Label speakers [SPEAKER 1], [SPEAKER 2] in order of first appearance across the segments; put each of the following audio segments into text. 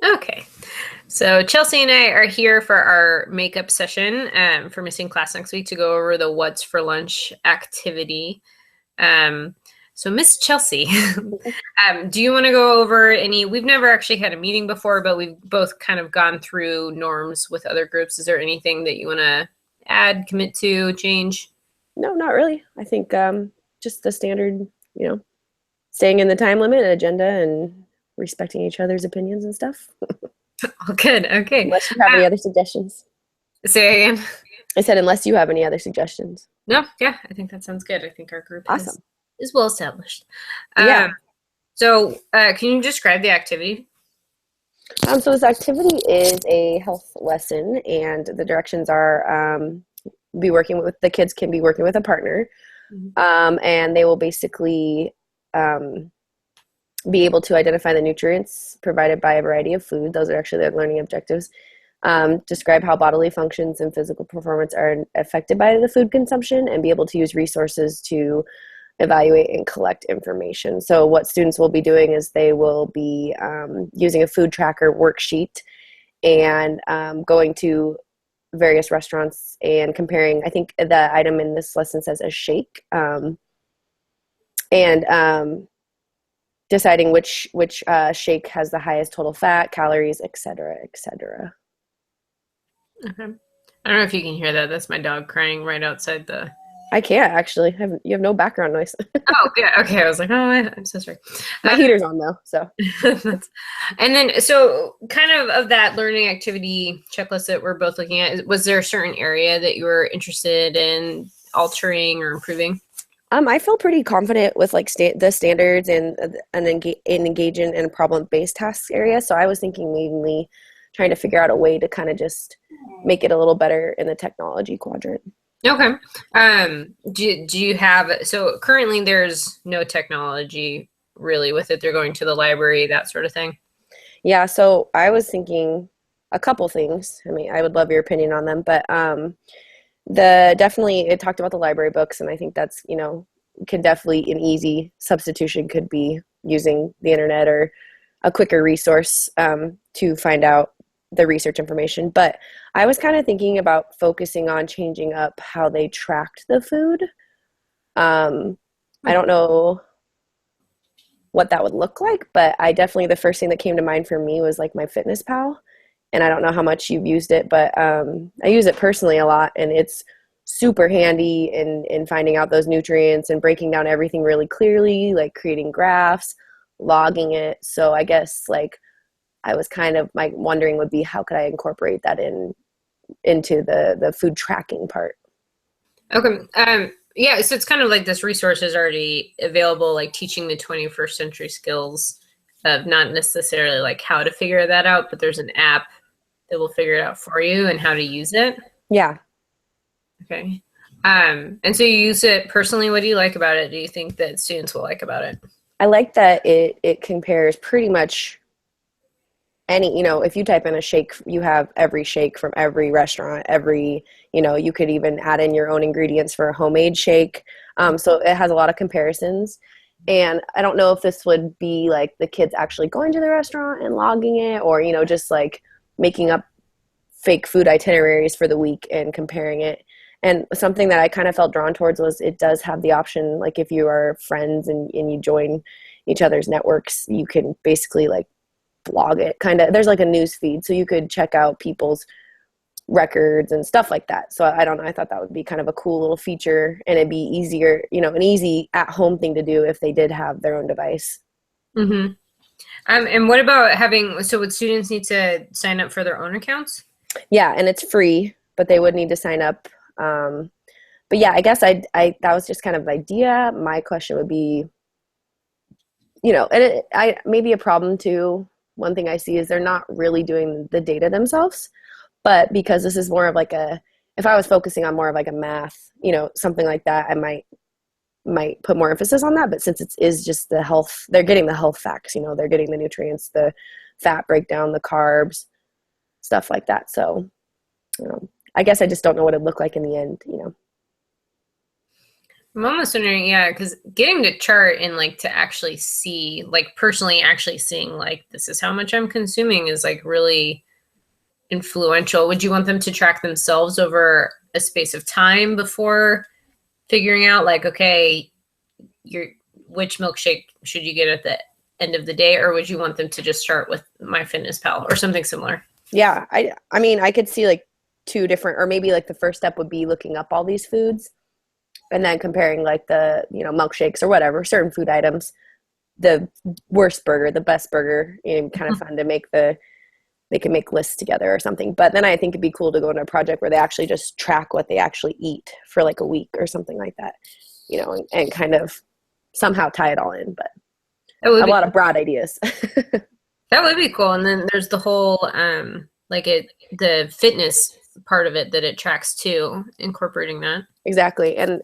[SPEAKER 1] Okay. So Chelsea and I are here for our makeup session for missing class next week to go over the What's for Lunch activity. Um, so Miss Chelsea, do you want to go over any? We've never actually had a meeting before, but we've both kind of gone through norms with other groups. Is there anything that you want to add, commit to, change?
[SPEAKER 2] No, not really. I think just the standard, you know, staying in the time limit and agenda and respecting each other's opinions and stuff.
[SPEAKER 1] Oh, good. Okay.
[SPEAKER 2] Unless you have any other suggestions.
[SPEAKER 1] Say again.
[SPEAKER 2] I said, unless you have any other suggestions.
[SPEAKER 1] No, yeah, I think that sounds good. I think our group is
[SPEAKER 2] Awesome.
[SPEAKER 1] is well established.
[SPEAKER 2] Yeah.
[SPEAKER 1] Can you describe the activity?
[SPEAKER 2] So this activity is a health lesson, and the directions are be working with the kids can be working with a partner,
[SPEAKER 1] Mhm.
[SPEAKER 2] and they will basically um, be able to identify the nutrients provided by a variety of food. Those are actually their learning objectives. Describe how bodily functions and physical performance are affected by the food consumption, and be able to use resources to evaluate and collect information. So what students will be doing is they will be using a food tracker worksheet and going to various restaurants and comparing. I think the item in this lesson says a shake, and deciding which shake has the highest total fat, calories, etc., etc.
[SPEAKER 1] Okay. I don't know if you can hear that. That's my dog crying right outside the.
[SPEAKER 2] I can't actually. You have no background noise.
[SPEAKER 1] Oh, yeah. Okay. I was like, oh, I'm so sorry.
[SPEAKER 2] My heater's on though, so.
[SPEAKER 1] And then, so kind of that learning activity checklist that we're both looking at, was there a certain area that you were interested in altering or improving?
[SPEAKER 2] I feel pretty confident with like the standards and engaging in problem-based tasks area. So I was thinking mainly trying to figure out a way to kind of just make it a little better in the technology quadrant.
[SPEAKER 1] Okay. Do you have, so currently there's no technology really with it. They're going to the library, that sort of thing.
[SPEAKER 2] Yeah, so I was thinking a couple things. I mean, I would love your opinion on them, but the definitely it talked about the library books, and I think that's, can definitely an easy substitution could be using the internet or a quicker resource to find out the research information. But I was kind of thinking about focusing on changing up how they tracked the food. I don't know what that would look like, but I definitely, the first thing that came to mind for me was like my Fitness Pal. And I don't know how much you've used it, but I use it personally a lot, and it's super handy in finding out those nutrients and breaking down everything really clearly, like creating graphs, logging it. So I guess like I was kind of like wondering would be how could I incorporate that into the food tracking part.
[SPEAKER 1] Okay. Yeah, so it's kind of like this resource is already available, like teaching the 21st century skills of not necessarily like how to figure that out, but there's an app that will figure it out for you and how to use it.
[SPEAKER 2] Yeah.
[SPEAKER 1] Okay. And so you use it personally. What do you like about it? Do you think that students will like about it?
[SPEAKER 2] I like that it compares pretty much any, if you type in a shake, you have every shake from every restaurant, you could even add in your own ingredients for a homemade shake. So it has a lot of comparisons. And I don't know if this would be like the kids actually going to the restaurant and logging it, or, just like making up fake food itineraries for the week and comparing it. And something that I kind of felt drawn towards was it does have the option, like if you are friends and you join each other's networks, you can basically like blog it kind of. There's like a news feed, so you could check out people's records and stuff like that. So I don't know, I thought that would be kind of a cool little feature, and it'd be easier, an easy at home thing to do if they did have their own device.
[SPEAKER 1] Mm-hmm. And what about so would students need to sign up for their own accounts?
[SPEAKER 2] Yeah, and it's free, but they would need to sign up. But yeah, I guess I that was just kind of the idea. My question would be, and I maybe a problem too. One thing I see is they're not really doing the data themselves, but because this is more of like if I was focusing on more of like a math, something like that, I might put more emphasis on that. But since it is just the health, they're getting the health facts, they're getting the nutrients, the fat breakdown, the carbs, stuff like that. So, I guess I just don't know what it'd look like in the end.
[SPEAKER 1] I'm almost wondering, yeah, because getting to chart and like to actually see, like personally actually seeing, like, this is how much I'm consuming is like really influential. Would you want them to track themselves over a space of time before figuring out, like, okay, your which milkshake should you get at the end of the day, or would you want them to just start with MyFitnessPal or something similar?
[SPEAKER 2] Yeah, I mean, I could see like two different, or maybe like the first step would be looking up all these foods and then comparing like the, milkshakes or whatever, certain food items, the worst burger, the best burger, kind of fun to make they can make lists together or something. But then I think it'd be cool to go into a project where they actually just track what they actually eat for like a week or something like that, and kind of somehow tie it all in. But
[SPEAKER 1] That would
[SPEAKER 2] a
[SPEAKER 1] be
[SPEAKER 2] lot of broad ideas.
[SPEAKER 1] that would be cool. And then there's the whole like the fitness part of it that it tracks too, incorporating that.
[SPEAKER 2] Exactly. And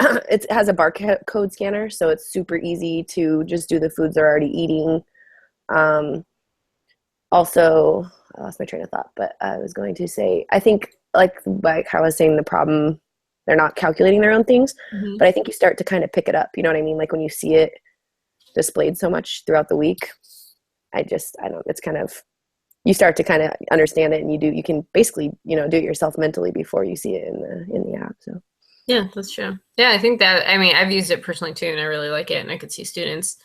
[SPEAKER 2] it has a barcode scanner, so it's super easy to just do the foods they're already eating. Um, Also, I lost my train of thought, but I was going to say, I think like how I was saying, the problem, they're not calculating their own things,
[SPEAKER 1] Mm-hmm.
[SPEAKER 2] but I think you start to kind of pick it up. You know what I mean? Like when you see it displayed so much throughout the week, I don't. It's kind of, you start to kind of understand it, and you can basically do it yourself mentally before you see it in the app. So
[SPEAKER 1] Yeah, that's true. Yeah, I think that, I mean, I've used it personally too, and I really like it. And I could see students,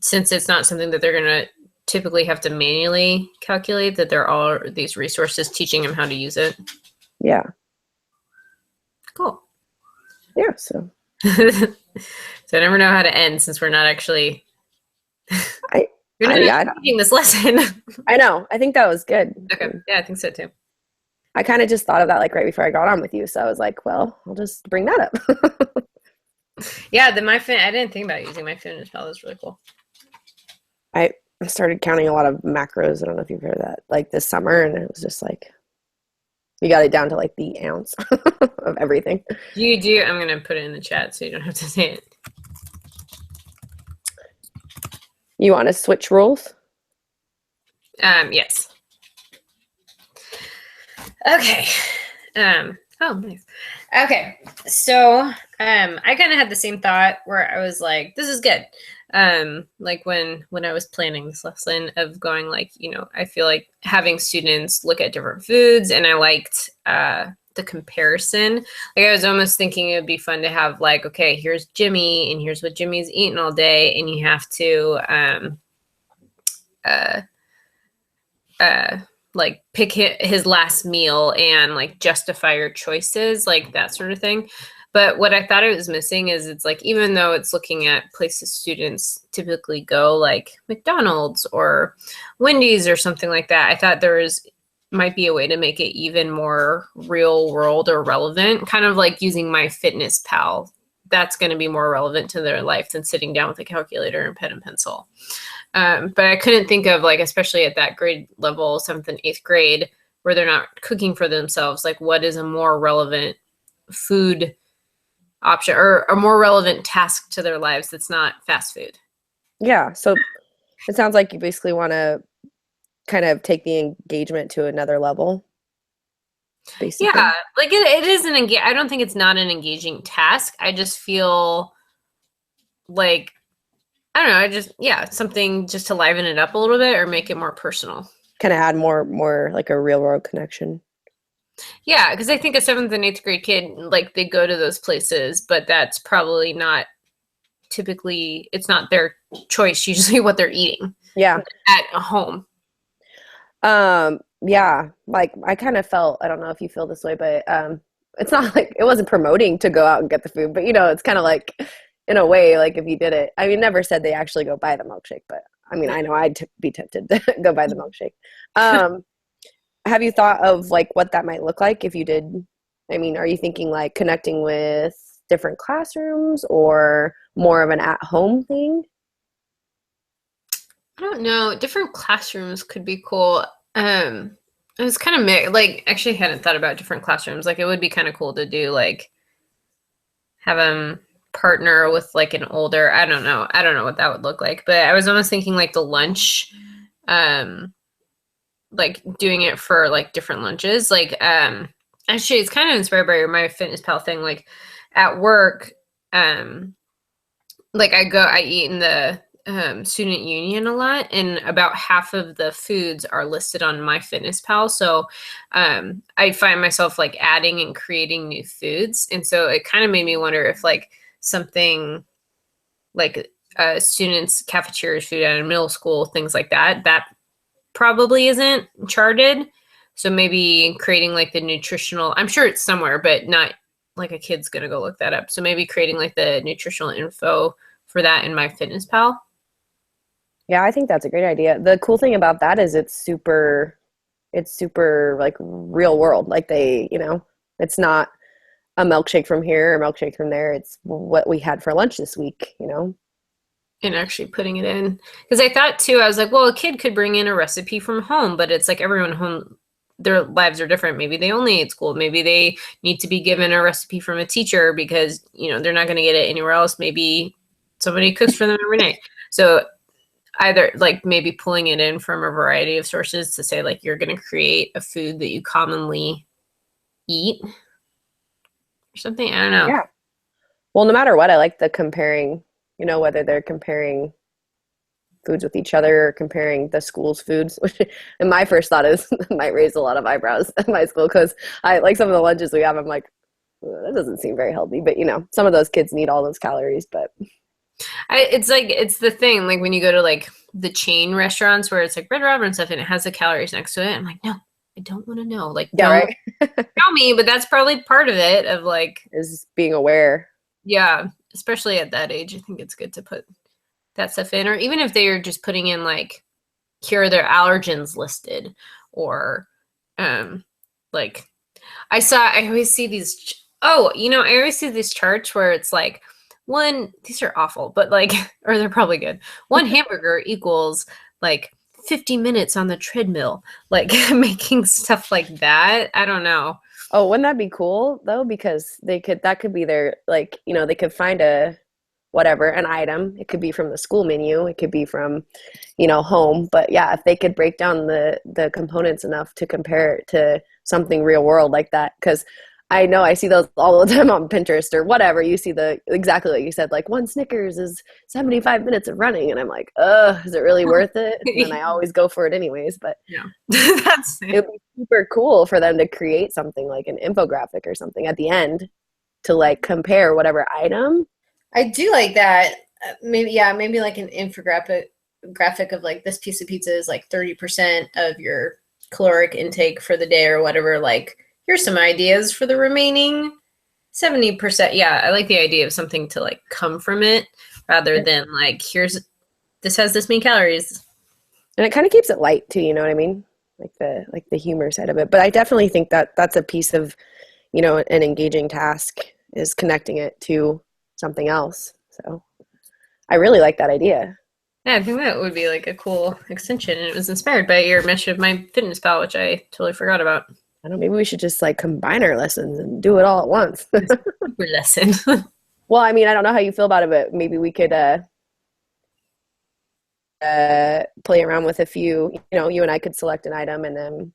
[SPEAKER 1] since it's not something that they're going to typically have to manually calculate, that there are these resources teaching them how to use it.
[SPEAKER 2] yeah,
[SPEAKER 1] Cool.
[SPEAKER 2] yeah. So
[SPEAKER 1] So I never know how to end since we're not actually
[SPEAKER 2] I,
[SPEAKER 1] you're not
[SPEAKER 2] yeah,
[SPEAKER 1] teaching this lesson.
[SPEAKER 2] I know. I think that was good.
[SPEAKER 1] Okay. Yeah, I think so too.
[SPEAKER 2] I kind of just thought of that like right before I got on with you, so I was like, well, I'll just bring that up.
[SPEAKER 1] Yeah, I didn't think about using MyFitnessPal. That's really cool.
[SPEAKER 2] I started counting a lot of macros. I don't know if you've heard of that, like this summer, and it was just like you got it down to like the ounce of everything.
[SPEAKER 1] I'm gonna put it in the chat so you don't have to say it.
[SPEAKER 2] You want to switch rules?
[SPEAKER 1] Yes. Okay. Oh, nice. Okay. So, I kind of had the same thought where I was like, this is good. Like when I was planning this lesson of going, like, I feel like having students look at different foods, and I liked the comparison. Like I was almost thinking it would be fun to have like, okay, here's Jimmy and here's what Jimmy's eaten all day, and you have to uh like pick his last meal and like justify your choices, like that sort of thing. But what I thought it was missing is, it's like, even though it's looking at places students typically go, like McDonald's or Wendy's or something like that, I thought might be a way to make it even more real world or relevant, kind of like using MyFitnessPal. That's going to be more relevant to their life than sitting down with a calculator and pen and pencil. But I couldn't think of, like, especially at that grade level, 7th and 8th grade, where they're not cooking for themselves, like what is a more relevant food option or a more relevant task to their lives that's not fast food.
[SPEAKER 2] Yeah. So it sounds like you basically want to kind of take the engagement to another level, basically.
[SPEAKER 1] Yeah, like it is I don't think it's not an engaging task. I just feel like, I don't know, something just to liven it up a little bit or make it more personal.
[SPEAKER 2] Kind of add more like a real world connection.
[SPEAKER 1] Yeah, because I think a 7th and 8th grade kid, like, they go to those places, but that's probably not typically, it's not their choice usually what they're eating.
[SPEAKER 2] Yeah.
[SPEAKER 1] At home.
[SPEAKER 2] Yeah, like I kind of felt, I don't know if you feel this way, but it's not like it wasn't promoting to go out and get the food, but it's kind of like, in a way, like if you did it, I mean, never said they actually go buy the milkshake, but I mean, I know I'd be tempted to go buy the milkshake. Have you thought of like what that might look like if you did? I mean, are you thinking like connecting with different classrooms or more of an at-home thing?
[SPEAKER 1] I don't know. Different classrooms could be cool. It was kind of like, actually hadn't thought about different classrooms. Like it would be kind of cool to do, like, have them partner with like an older, I don't know what that would look like, but I was almost thinking like the lunch, like doing it for like different lunches. Like actually it's kind of inspired by my MyFitnessPal thing. Like at work, like I eat in the student union a lot, and about half of the foods are listed on MyFitnessPal. So I find myself like adding and creating new foods, and so it kind of made me wonder if like something like students' cafeteria food at a middle school, things like that, that probably isn't charted. So maybe creating like the nutritional, I'm sure it's somewhere, but not like a kid's gonna go look that up. So maybe creating like the nutritional info for that in MyFitnessPal.
[SPEAKER 2] Yeah, I think that's a great idea. The cool thing about that is it's super like real world. Like they, it's not a milkshake from here or a milkshake from there. It's what we had for lunch this week.
[SPEAKER 1] And actually putting it in. Because I thought too, I was like, well, a kid could bring in a recipe from home, but it's like everyone home, their lives are different. Maybe they only eat school. Maybe they need to be given a recipe from a teacher because, they're not going to get it anywhere else. Maybe somebody cooks for them every night. So either like maybe pulling it in from a variety of sources to say like you're going to create a food that you commonly eat or something. I don't know.
[SPEAKER 2] Yeah. Well, no matter what, I like the comparing, whether they're comparing foods with each other or comparing the school's foods, which and my first thought is might raise a lot of eyebrows at my school because I like some of the lunches we have, I'm like, that doesn't seem very healthy. But some of those kids need all those calories, but
[SPEAKER 1] It's like it's the thing like when you go to like the chain restaurants where it's like Red Robin and stuff and it has the calories next to it. I'm like, no, I don't want to know. Like,
[SPEAKER 2] yeah,
[SPEAKER 1] don't
[SPEAKER 2] right.
[SPEAKER 1] tell me. But that's probably part of it. Of like,
[SPEAKER 2] Is being aware.
[SPEAKER 1] yeah, especially at that age, I think it's good to put that stuff in, or even if they are just putting in like, here are their allergens listed, or like I always see these. Oh, I always see these charts where it's like these are awful, but like, or they're probably good. One hamburger equals like 50 minutes on the treadmill, like making stuff like that. I don't know.
[SPEAKER 2] Oh, wouldn't that be cool though? Because that could be their, like, they could find an item. It could be from the school menu. It could be from, home. But yeah, if they could break down the components enough to compare it to something real world like that, because I know I see those all the time on Pinterest or whatever. You see exactly what you said, like one Snickers is 75 minutes of running. And I'm like, is it really worth it? And then I always go for it anyways. But
[SPEAKER 1] Yeah, that's
[SPEAKER 2] it would be super cool for them to create something like an infographic or something at the end to like compare whatever item.
[SPEAKER 1] I do like that. Maybe like an infographic graphic of like this piece of pizza is like 30% of your caloric intake for the day or whatever. Like, here's some ideas for the remaining 70%. Yeah, I like the idea of something to like come from it rather than like, this has this many calories.
[SPEAKER 2] And it kind of keeps it light too, you know what I mean? Like the humor side of it. But I definitely think that that's a piece of, an engaging task is connecting it to something else. So I really like that idea.
[SPEAKER 1] Yeah, I think that would be like a cool extension. And it was inspired by your mention of MyFitnessPal, which I totally forgot about.
[SPEAKER 2] I don't know, maybe we should just like combine our lessons and do it all at once.
[SPEAKER 1] Super lesson.
[SPEAKER 2] Well, I mean, I don't know how you feel about it, but maybe we could play around with a few, you and I could select an item and then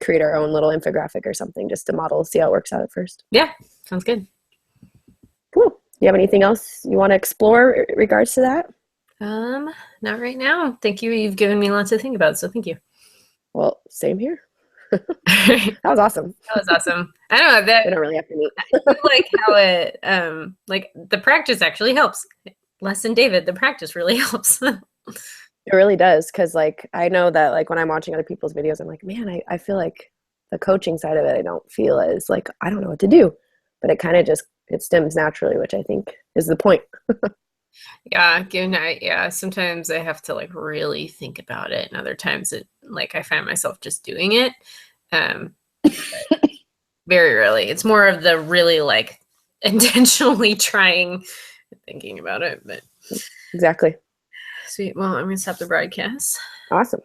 [SPEAKER 2] create our own little infographic or something just to model, see how it works out at first.
[SPEAKER 1] Yeah, sounds good.
[SPEAKER 2] Cool. Do you have anything else you want to explore in regards to that?
[SPEAKER 1] Not right now. Thank you. You've given me lots to think about, so thank you.
[SPEAKER 2] Well, same here.
[SPEAKER 1] That
[SPEAKER 2] That was awesome.
[SPEAKER 1] was awesome. I don't know that
[SPEAKER 2] We don't really have to meet.
[SPEAKER 1] I like how it like the practice actually helps. Lesson David, the practice really helps.
[SPEAKER 2] It really does, because like I know that like when I'm watching other people's videos, I'm like, man, I feel like the coaching side of it, I don't feel as like I don't know what to do, but it kind of just it stems naturally, which I think is the point.
[SPEAKER 1] Yeah, sometimes I have to like really think about it, and other times it like I find myself just doing it. Um, very rarely. It's more of the really like intentionally trying, thinking about it. But
[SPEAKER 2] Exactly.
[SPEAKER 1] sweet. Well, I'm gonna stop the broadcast.
[SPEAKER 2] Awesome.